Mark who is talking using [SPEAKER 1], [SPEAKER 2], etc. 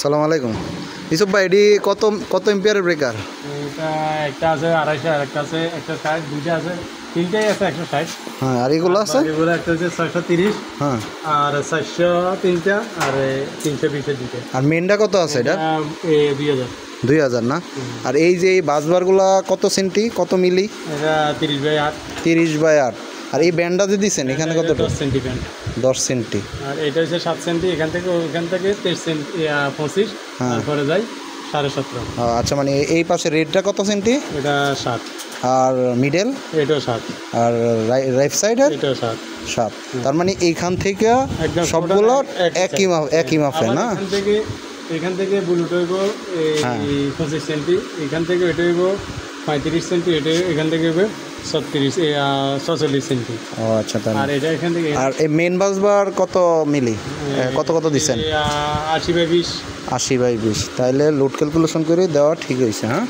[SPEAKER 1] সালাম আলাইকুম। ইসুফ ভাই, এটি কত কত এম্পিয়ারের ব্রেকার?
[SPEAKER 2] এটা একটা আছে 250, আর একটা আছে 160, দুইটা আছে, তিনটাই আছে 160।
[SPEAKER 1] হ্যাঁ, আর এগুলো আছে?
[SPEAKER 2] এগুলো একটা হচ্ছে 630,
[SPEAKER 1] হ্যাঁ,
[SPEAKER 2] আর 400 তিনটা, আর 320 দুইটা।
[SPEAKER 1] আর মেনটা কত আছে এটা?
[SPEAKER 2] 2000।
[SPEAKER 1] 2000 না? আর এই যে এই বাসবারগুলা কত সেন্টি, কত মিলি?
[SPEAKER 2] এটা 30/8।
[SPEAKER 1] 30/8। আর এই ব্যান্ডটা যে দিচ্ছেন এখানে কত?
[SPEAKER 2] 10 সেন্টি প্যান্ট।
[SPEAKER 1] 10 সেন্টি।
[SPEAKER 2] আর এটা হচ্ছে 7 সেন্টি, এখান থেকে 23 সেন্টি, 25,
[SPEAKER 1] হ্যাঁ।
[SPEAKER 2] তারপরে যাই 17.5।
[SPEAKER 1] আচ্ছা, মানে এই পাশে রেডটা কত সেন্টি?
[SPEAKER 2] এটা 7।
[SPEAKER 1] আর মিডল?
[SPEAKER 2] এটাও 7।
[SPEAKER 1] আর রাইট সাইডের?
[SPEAKER 2] এটাও 7।
[SPEAKER 1] 7। তার মানে এইখান থেকে
[SPEAKER 2] একদম
[SPEAKER 1] সবগুলো একই
[SPEAKER 2] একই
[SPEAKER 1] মাপে না?
[SPEAKER 2] এখান থেকে বুলুট হইব
[SPEAKER 1] হ্যাঁ।
[SPEAKER 2] 25 সেন্টি, এখান থেকে এটা হইব 35 সেন্টি, এটা এখান থেকে হইবে 46 সেন্টি।
[SPEAKER 1] ও আচ্ছা, তাহলে
[SPEAKER 2] আর এটা এখান থেকে
[SPEAKER 1] আর এই মেন বাসবার কত মিলি, কত কত দিচ্ছেন?
[SPEAKER 2] 80/20।
[SPEAKER 1] 80/20। তাইলে লোড ক্যালকুলেশন করে দেওয়া ঠিক হয়েছে। হ্যাঁ।